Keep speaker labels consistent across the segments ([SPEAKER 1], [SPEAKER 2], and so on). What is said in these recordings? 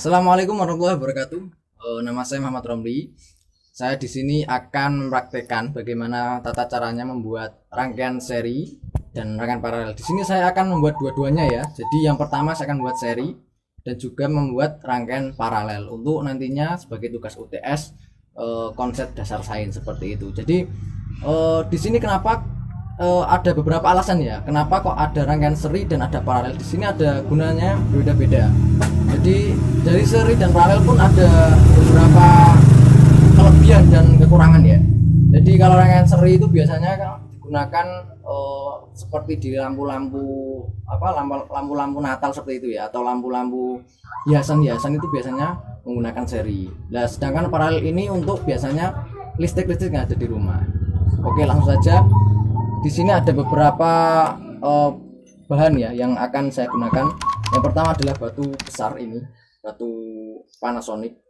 [SPEAKER 1] Assalamualaikum warahmatullahi wabarakatuh. Nama saya Muhammad Romli. Saya di sini akan mempraktekkan bagaimana tata caranya membuat rangkaian seri dan rangkaian paralel. Di sini saya akan membuat dua-duanya ya. Jadi yang pertama saya akan membuat seri dan juga membuat rangkaian paralel untuk nantinya sebagai tugas UTS konsep dasar sains seperti itu. Jadi di sini kenapa ada beberapa alasan ya. Kenapa kok ada rangkaian seri dan ada paralel? Di sini ada gunanya berbeda-beda. Jadi dari seri dan paralel pun ada beberapa kelebihan dan kekurangan ya. Jadi kalau rangkaian seri itu biasanya digunakan seperti di lampu-lampu lampu-lampu Natal seperti itu ya, atau lampu-lampu hiasan-hiasan itu biasanya menggunakan seri. Nah, sedangkan paralel ini untuk biasanya listrik yang ada di rumah. Oke, langsung saja. Di sini ada beberapa bahan ya yang akan saya gunakan. Yang pertama adalah batu besar ini, batu Panasonic.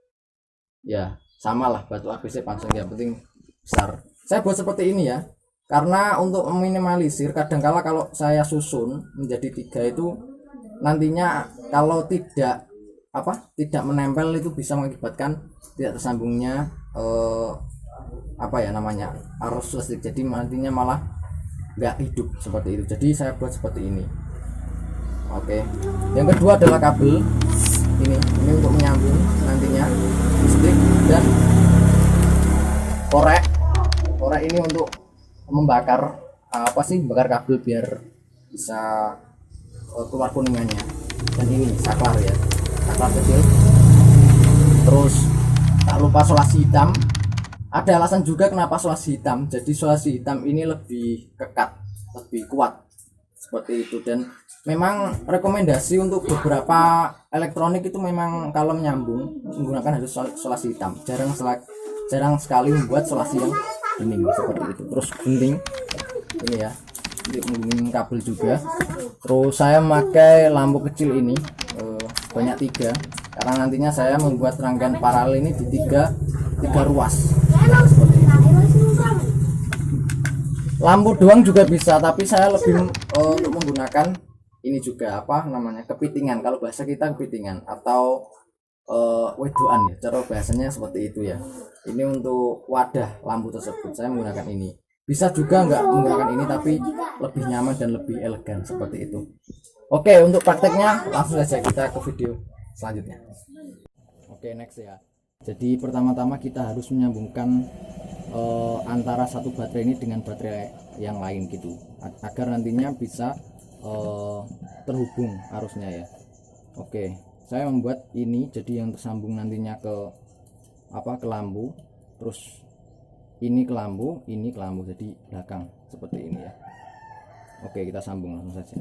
[SPEAKER 1] Ya, samalah batu ABC Panasonic, yang penting besar. Saya buat seperti ini ya, karena untuk meminimalisir kadangkala kalau saya susun menjadi 3 itu nantinya kalau tidak menempel itu bisa mengakibatkan tidak tersambungnya arus listrik. Jadi nantinya malah nggak hidup seperti itu. Jadi saya buat seperti ini. Oke, yang kedua adalah kabel ini untuk menyambung nantinya listrik, dan korek ini untuk membakar bakar kabel biar bisa keluar kuningannya. Dan ini saklar ya, saklar kecil. Terus tak lupa solasi hitam. Ada alasan juga kenapa solasi hitam. Jadi solasi hitam ini lebih kekat, lebih kuat seperti itu. Dan memang rekomendasi untuk beberapa elektronik itu memang kalau menyambung menggunakan harus solasi hitam. Jarang sekali membuat solasi yang bening seperti itu. Terus gunting ini ya, untuk menggunting kabel juga. Terus saya memakai lampu kecil ini banyak 3, karena nantinya saya membuat rangkaian paralel ini di tiga ruas. Seperti itu. Lampu doang juga bisa, tapi saya lebih untuk menggunakan ini juga kepitingan. Kalau bahasa kita kepitingan atau wedoan ya, cara bahasanya seperti itu ya. Ini untuk wadah lampu tersebut saya menggunakan ini. Bisa juga nggak menggunakan ini, tapi lebih nyaman dan lebih elegan seperti itu. Oke, untuk prakteknya langsung saja kita ke video selanjutnya. Oke, next ya. Jadi pertama-tama kita harus menyambungkan antara satu baterai ini dengan baterai yang lain gitu, agar nantinya bisa terhubung arusnya ya. Oke, saya membuat ini jadi yang tersambung nantinya ke lampu, terus ini ke lampu, jadi belakang seperti ini ya. Oke, kita sambung langsung saja.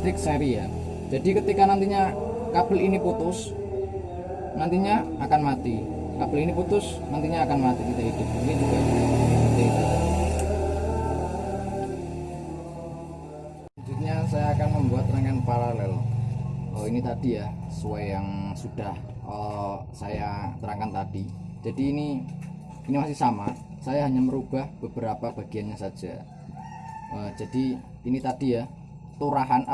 [SPEAKER 1] listrik seri ya. Jadi ketika nantinya kabel ini putus, nantinya akan mati. Kabel ini putus, nantinya akan mati, kita hidup. Ini juga seperti itu. Selanjutnya saya akan membuat rangkaian paralel. Ini tadi ya, sesuai yang sudah saya terangkan tadi. Jadi ini masih sama. Saya hanya merubah beberapa bagiannya saja. Jadi ini tadi ya, turahan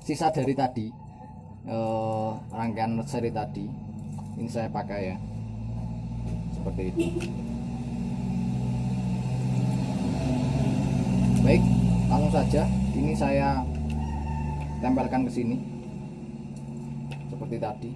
[SPEAKER 1] sisa dari tadi, rangkaian seri tadi. Ini saya pakai ya, seperti itu. Baik, langsung saja. Ini saya tempelkan ke sini seperti tadi.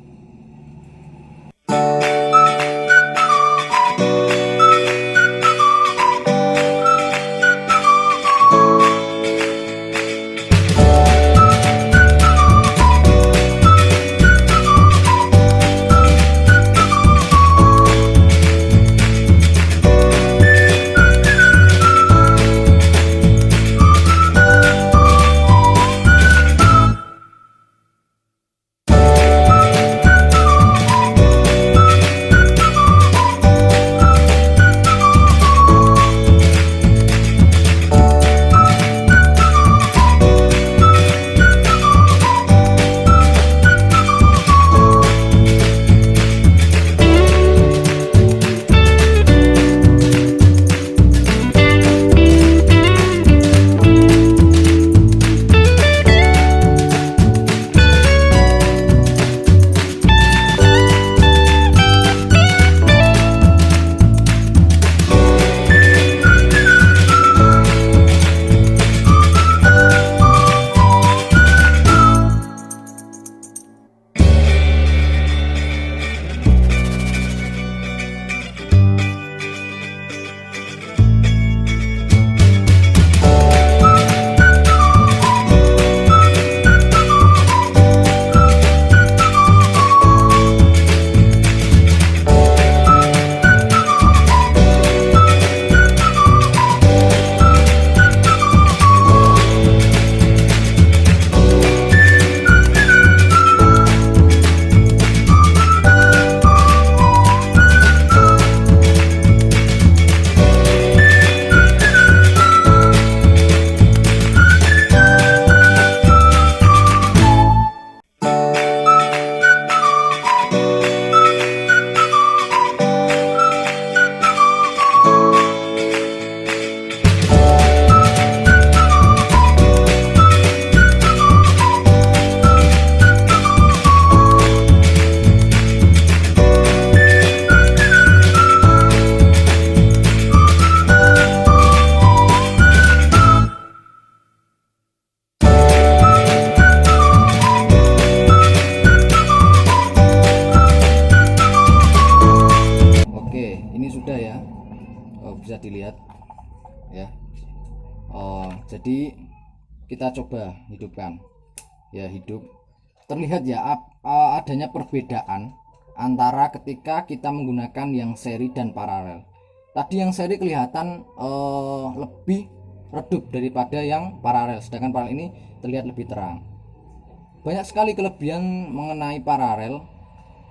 [SPEAKER 1] Bisa dilihat ya. Jadi kita coba hidupkan ya, hidup. Terlihat ya adanya perbedaan antara ketika kita menggunakan yang seri dan paralel. Tadi yang seri kelihatan lebih redup daripada yang paralel, sedangkan paralel ini terlihat lebih terang. Banyak sekali kelebihan mengenai paralel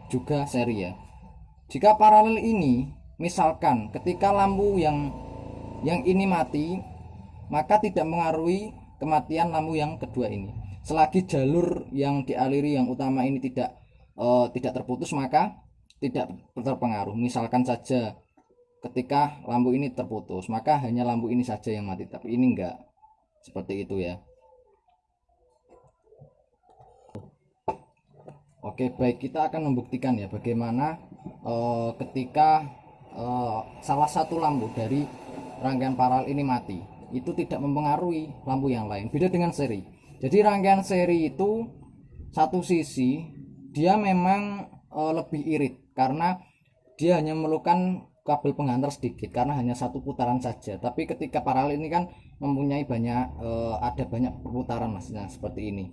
[SPEAKER 1] juga seri ya. Jika paralel ini, misalkan ketika lampu yang ini mati, maka tidak mengaruhi kematian lampu yang kedua ini. Selagi jalur yang dialiri yang utama ini tidak terputus, maka tidak terpengaruh. Misalkan saja ketika lampu ini terputus, maka hanya lampu ini saja yang mati, tapi ini enggak. Seperti itu ya. Oke, baik, kita akan membuktikan ya bagaimana ketika salah satu lampu dari rangkaian paralel ini mati, itu tidak mempengaruhi lampu yang lain. Beda dengan seri. Jadi rangkaian seri itu satu sisi dia memang lebih irit karena dia hanya memerlukan kabel penghantar sedikit karena hanya satu putaran saja. Tapi ketika paralel ini kan mempunyai ada banyak perputaran maksudnya seperti ini.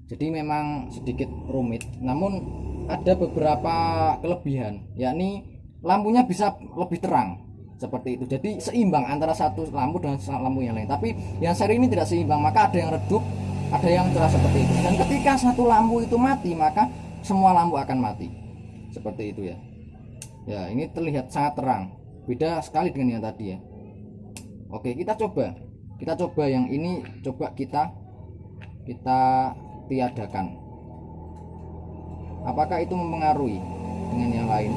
[SPEAKER 1] Jadi memang sedikit rumit. Namun ada beberapa kelebihan, yakni lampunya bisa lebih terang seperti itu. Jadi seimbang antara satu lampu dengan lampu yang lain. Tapi yang seri ini tidak seimbang, maka ada yang redup, ada yang cerah seperti itu. Dan ketika satu lampu itu mati, maka semua lampu akan mati. Seperti itu ya. Ya, ini terlihat sangat terang. Beda sekali dengan yang tadi ya. Oke, kita coba. Kita coba yang ini, coba kita tiadakan. Apakah itu mempengaruhi dengan yang lain?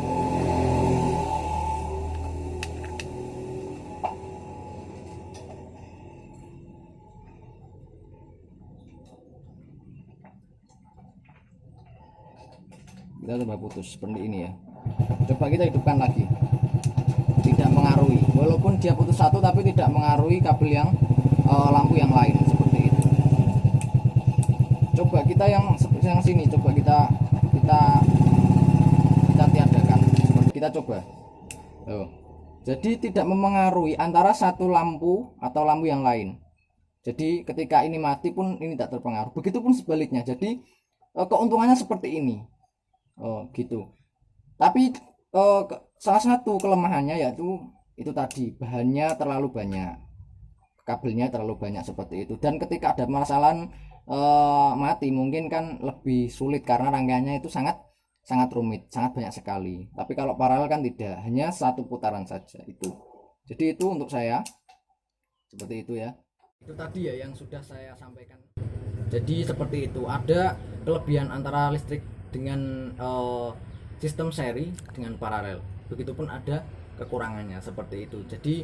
[SPEAKER 1] Kita coba putus seperti ini ya. Coba kita hidupkan lagi. Tidak mengaruhi, walaupun dia putus satu tapi tidak mengaruhi kabel yang lampu yang lain seperti itu. Coba kita yang sini, coba kita tiadakan. Kita coba. Jadi tidak memengaruhi antara satu lampu atau lampu yang lain. Jadi ketika ini mati pun ini tidak terpengaruh. Begitupun sebaliknya. Jadi keuntungannya seperti ini. Gitu. Tapi salah satu kelemahannya yaitu itu tadi, bahannya terlalu banyak, kabelnya terlalu banyak seperti itu. Dan ketika ada masalah mati mungkin kan lebih sulit karena rangkaiannya itu sangat rumit, sangat banyak sekali. Tapi kalau paralel kan tidak, hanya satu putaran saja itu. Jadi itu untuk saya seperti itu ya. Itu tadi ya yang sudah saya sampaikan. Jadi seperti itu, ada kelebihan antara listrik dengan sistem seri dengan paralel. Begitupun ada kekurangannya seperti itu. Jadi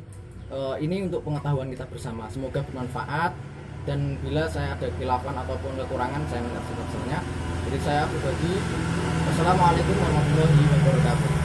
[SPEAKER 1] ini untuk pengetahuan kita bersama. Semoga bermanfaat, dan bila saya ada khilafan ataupun kekurangan saya minta maaf sebesar-besarnya. Jadi saya pribadi, wassalamualaikum warahmatullahi wabarakatuh.